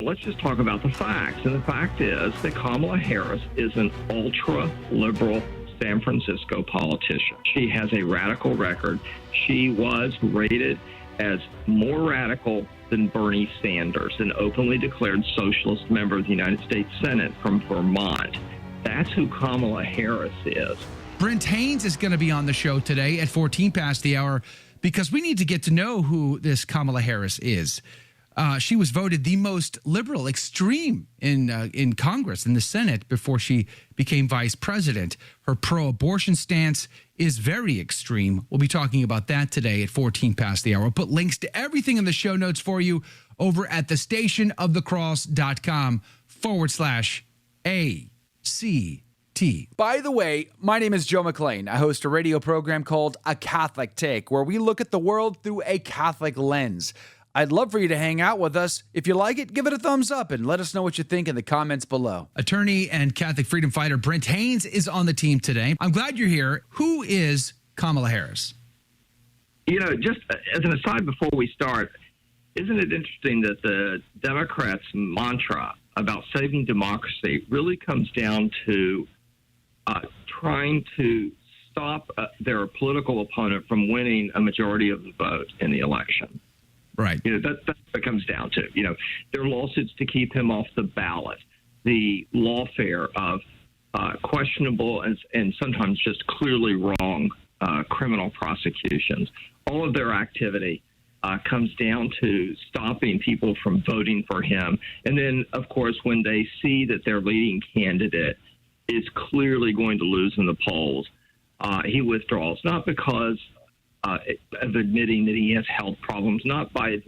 let's just talk about the facts. And the fact is that Kamala Harris is an ultra-liberal San Francisco politician. She has a radical record. She was rated as more radical than Bernie Sanders, an openly declared socialist member of the United States Senate from Vermont. That's who Kamala Harris is. Brent Haynes is going to be on the show today at 14 past the hour because we need to get to know who this Kamala Harris is. She was voted the most liberal, extreme in Congress, in the Senate, before she became vice president. Her pro-abortion stance is very extreme. We'll be talking about that today at 14 past the hour. We'll put links to everything in the show notes for you over at thestationofthecross.com/ACT. By the way, my name is Joe McClane. I host a radio program called A Catholic Take, where we look at the world through a Catholic lens. I'd love for you to hang out with us. If you like it, give it a thumbs up and let us know what you think in the comments below. Attorney and Catholic freedom fighter Brent Haynes is on the team today. I'm glad you're here. Who is Kamala Harris? You know, just as an aside before we start, isn't it interesting that the Democrats' mantra about saving democracy really comes down to trying to stop their political opponent from winning a majority of the vote in the election? Right. You know, that's what it comes down to. You know, there are lawsuits to keep him off the ballot, the lawfare of questionable and sometimes just clearly wrong criminal prosecutions. All of their activity comes down to stopping people from voting for him. And then, of course, when they see that their leading candidate is clearly going to lose in the polls, he withdraws, not because of admitting that he has health problems, not because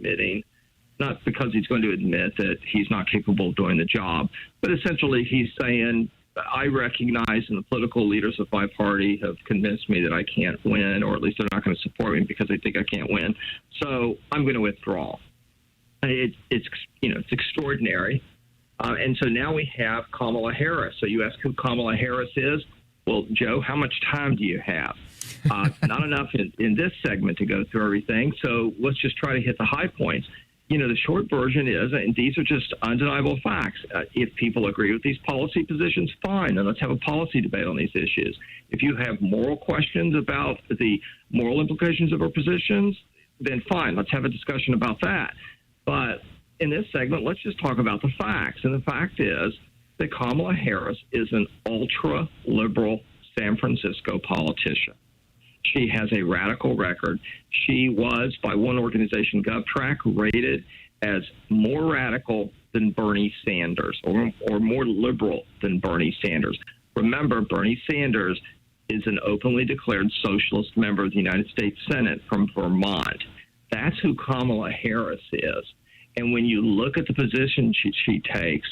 he's going to admit that he's not capable of doing the job, but essentially he's saying, I recognize and the political leaders of my party have convinced me that I can't win, or at least they're not going to support me because they think I can't win. So I'm going to withdraw. It's extraordinary. And so now we have Kamala Harris. So you ask who Kamala Harris is. Well, Joe, how much time do you have? Not enough in this segment to go through everything. So let's just try to hit the high points. You know, the short version is, and these are just undeniable facts, if people agree with these policy positions, fine, and let's have a policy debate on these issues. If you have moral questions about the moral implications of our positions, then fine, let's have a discussion about that. But in this segment, let's just talk about the facts. And the fact is that Kamala Harris is an ultra-liberal San Francisco politician. She has a radical record. She was, by one organization, GovTrack, rated as more radical than Bernie Sanders, or more liberal than Bernie Sanders. Remember, Bernie Sanders is an openly declared socialist member of the United States Senate from Vermont. That's who Kamala Harris is. And when you look at the position she takes,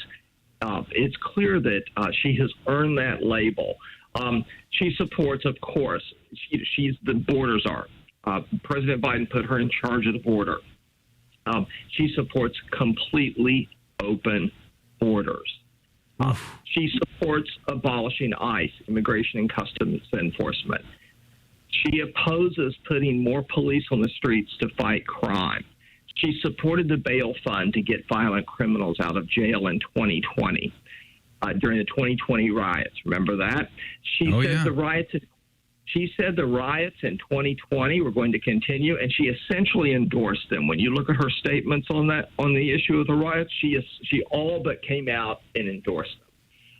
it's clear that she has earned that label. She supports, of course, she's the border czar. President Biden put her in charge of the border. She supports completely open borders. She supports abolishing ICE, Immigration and Customs Enforcement. She opposes putting more police on the streets to fight crime. She supported the bail fund to get violent criminals out of jail in 2020. During the 2020 riots. Remember that? She said the riots in 2020 were going to continue, and she essentially endorsed them. When you look at her statements on the issue of the riots, she all but came out and endorsed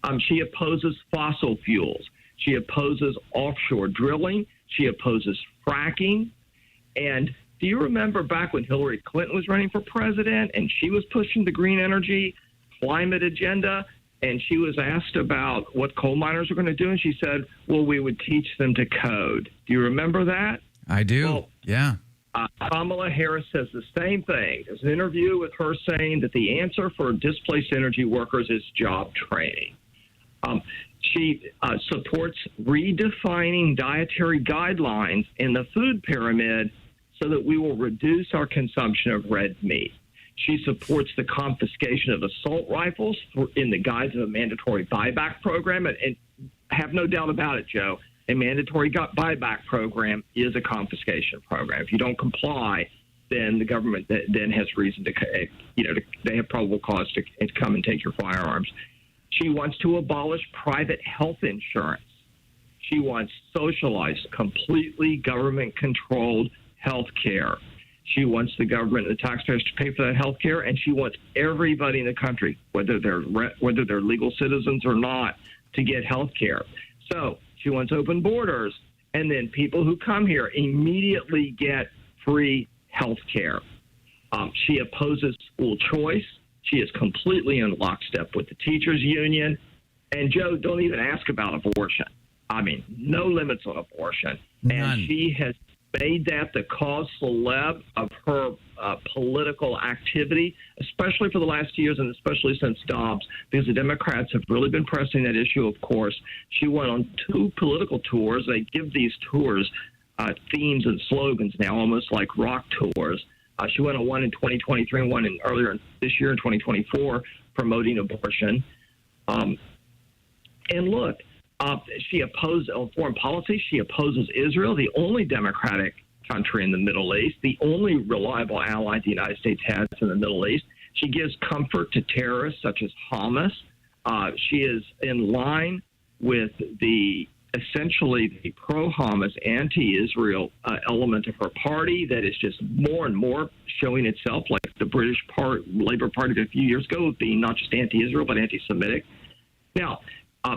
them. She opposes fossil fuels. She opposes offshore drilling. She opposes fracking. And do you remember back when Hillary Clinton was running for president and she was pushing the green energy climate agenda? And she was asked about what coal miners were going to do, and she said, well, we would teach them to code. Do you remember that? I do, well, yeah. Kamala Harris says the same thing. There's an interview with her saying that the answer for displaced energy workers is job training. She supports redefining dietary guidelines in the food pyramid so that we will reduce our consumption of red meat. She supports the confiscation of assault rifles in the guise of a mandatory buyback program. And have no doubt about it, Joe, a mandatory buyback program is a confiscation program. If you don't comply, then the government then has reason to, they have probable cause to come and take your firearms. She wants to abolish private health insurance. She wants socialized, completely government-controlled health care. She wants the government and the taxpayers to pay for that health care, and she wants everybody in the country, whether they're legal citizens or not, to get health care. So she wants open borders, and then people who come here immediately get free health care. She opposes school choice. She is completely in lockstep with the teachers' union. And, Joe, don't even ask about abortion. I mean, no limits on abortion. None. And she has made that the cause célèbre of her political activity, especially for the last 2 years and especially since Dobbs, because the Democrats have really been pressing that issue, of course. She went on 2 political tours. They give these tours themes and slogans now, almost like rock tours. She went on one in 2023 and one earlier this year in 2024 promoting abortion. And look, she opposes on foreign policy. She opposes Israel, the only democratic country in the Middle East, the only reliable ally the United States has in the Middle East. She gives comfort to terrorists such as Hamas. She is in line with essentially the pro-Hamas, anti-Israel element of her party that is just more and more showing itself, like the British Labour Party a few years ago, being not just anti-Israel but anti-Semitic. Now,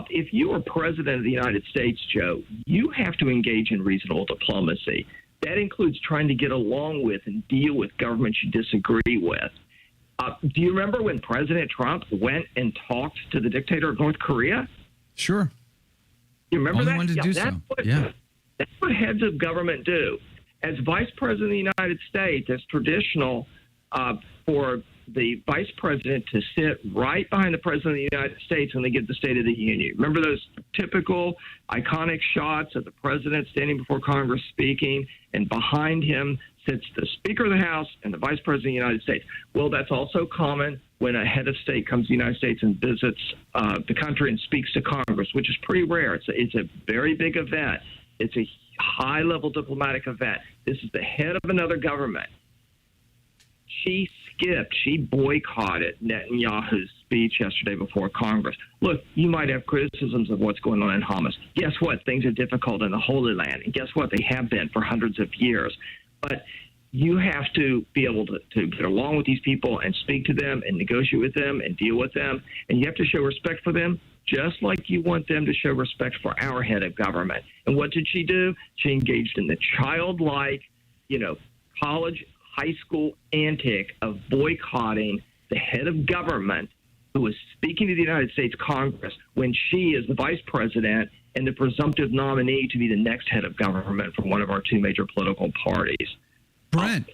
if you are president of the United States, Joe, you have to engage in reasonable diplomacy. That includes trying to get along with and deal with governments you disagree with. Do you remember when President Trump went and talked to the dictator of North Korea? Sure. You remember Only that? one to do so. That's what heads of government do. As Vice President of the United States, it's traditional for the Vice President to sit right behind the President of the United States when they give the State of the Union. Remember those typical iconic shots of the President standing before Congress speaking, and behind him sits the Speaker of the House and the Vice President of the United States. Well, that's also common when a head of state comes to the United States and visits the country and speaks to Congress, which is pretty rare. It's a very big event. It's a high-level diplomatic event. This is the head of another government. She boycotted Netanyahu's speech yesterday before Congress. Look, you might have criticisms of what's going on in Hamas. Guess what? Things are difficult in the Holy Land. And guess what? They have been for hundreds of years. But you have to be able to get along with these people and speak to them and negotiate with them and deal with them. And you have to show respect for them, just like you want them to show respect for our head of government. And what did she do? She engaged in the childlike, college, high school antic of boycotting the head of government who was speaking to the United States Congress when she is the vice president and the presumptive nominee to be the next head of government for one of our 2 major political parties. Brent,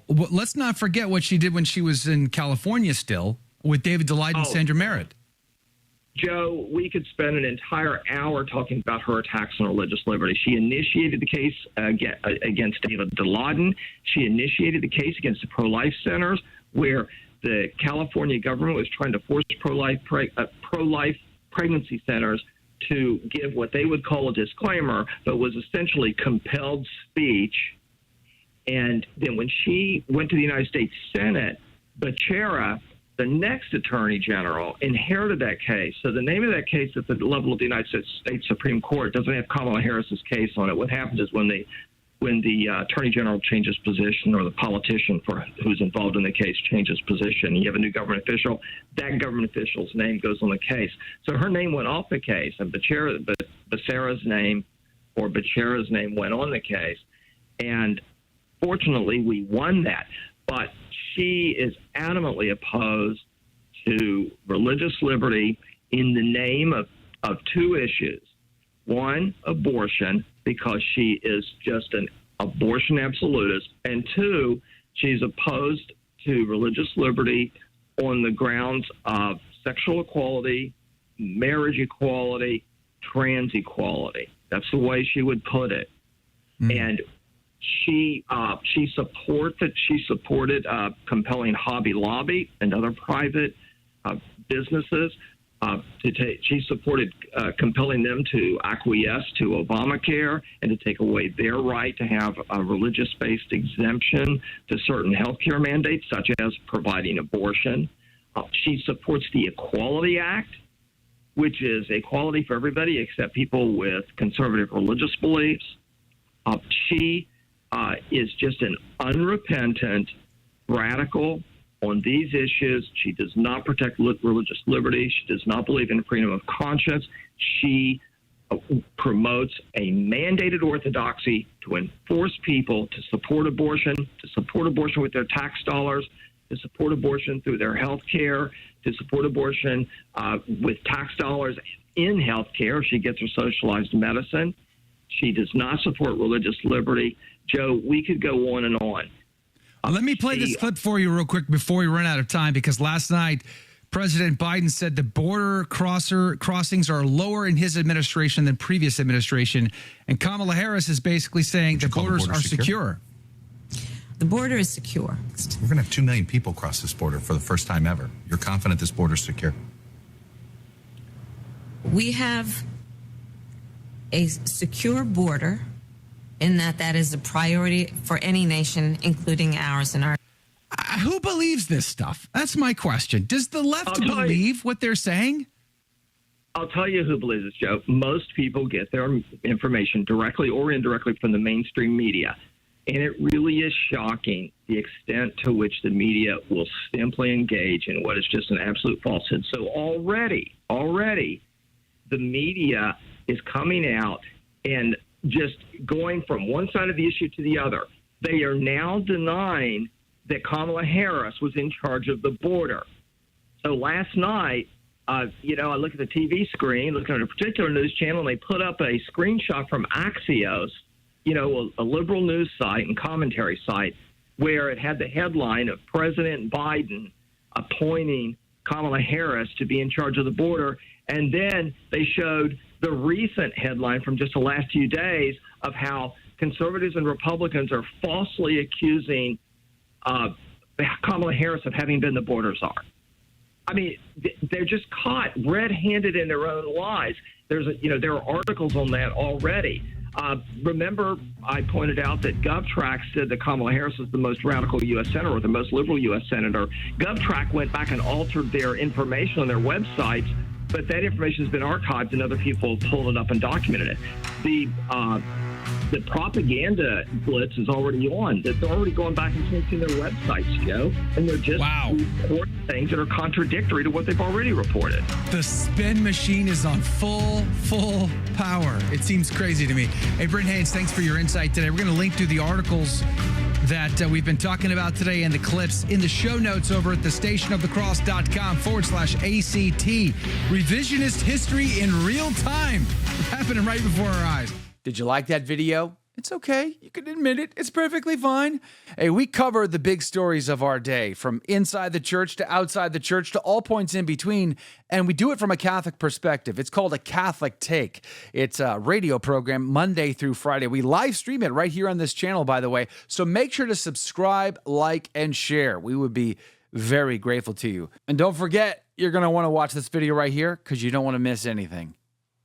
let's not forget what she did when she was in California still with David Daleiden and Sandra Merritt. Joe, we could spend an entire hour talking about her attacks on religious liberty. She initiated the case against David Daleiden. She initiated the case against the pro-life centers where the California government was trying to force pro-life pregnancy centers to give what they would call a disclaimer, but was essentially compelled speech. And then when she went to the United States Senate, Becerra, the next attorney general, inherited that case. So the name of that case at the level of the United States Supreme Court doesn't have Kamala Harris's case on it. What happens is when the attorney general changes position, or the politician who's involved in the case changes position, you have a new government official, that government official's name goes on the case. So her name went off the case, and Becerra's name went on the case. And fortunately, we won that. But she is adamantly opposed to religious liberty in the name of 2 issues. One, abortion, because she is just an abortion absolutist. And 2, she's opposed to religious liberty on the grounds of sexual equality, marriage equality, trans equality. That's the way she would put it. And she supported compelling Hobby Lobby and other private businesses She supported compelling them to acquiesce to Obamacare and to take away their right to have a religious-based exemption to certain health care mandates, such as providing abortion. She supports the Equality Act, which is equality for everybody except people with conservative religious beliefs. She is just an unrepentant radical on these issues. She does not protect religious liberty. She does not believe in freedom of conscience. She promotes a mandated orthodoxy to enforce people to support abortion with their tax dollars, to support abortion through their health care, to support abortion with tax dollars in health care. She gets her socialized medicine. She does not support religious liberty. Joe, we could go on and on. Let me play this clip for you real quick before we run out of time, because last night President Biden said the border crossings are lower in his administration than previous administration. And Kamala Harris is basically saying the borders are secure. The border is secure. We're going to have 2 million people cross this border for the first time ever. You're confident this border is secure? We have a secure border in that is a priority for any nation, including ours and our. Who believes this stuff? That's my question. Does the left believe what they're saying? I'll tell you who believes this, Joe. Most people get their information directly or indirectly from the mainstream media. And it really is shocking the extent to which the media will simply engage in what is just an absolute falsehood. So already, the media is coming out and just going from one side of the issue to the other. They are now denying that Kamala Harris was in charge of the border. So last night, I look at the TV screen, looking at a particular news channel, and they put up a screenshot from Axios, a liberal news site and commentary site, where it had the headline of President Biden appointing Kamala Harris to be in charge of the border. And then they showed the recent headline from just the last few days of how conservatives and Republicans are falsely accusing Kamala Harris of having been the border czar. I mean, they're just caught red-handed in their own lies. There are articles on that already. Remember, I pointed out that GovTrack said that Kamala Harris is the most radical U.S. senator or the most liberal U.S. senator. GovTrack went back and altered their information on their websites, but that information has been archived and other people pulled it up and documented it. The propaganda blitz is already on. They're already going back and changing their websites, Joe, and they're just reporting things that are contradictory to what they've already reported. The spin machine is on full power. It seems crazy to me. Hey, Brent Haynes, thanks for your insight today. We're going to link to the articles that we've been talking about today and the clips in the show notes over at thestationofthecross.com/ACT. Revisionist history in real time, happening right before our eyes. Did you like that video? It's okay. You can admit it. It's perfectly fine. Hey, we cover the big stories of our day, from inside the church to outside the church to all points in between, and we do it from a Catholic perspective. It's called A Catholic Take. It's a radio program Monday through Friday. We live stream it right here on this channel, by the way, so make sure to subscribe, like, and share. We would be very grateful to you. And don't forget, you're going to want to watch this video right here because you don't want to miss anything.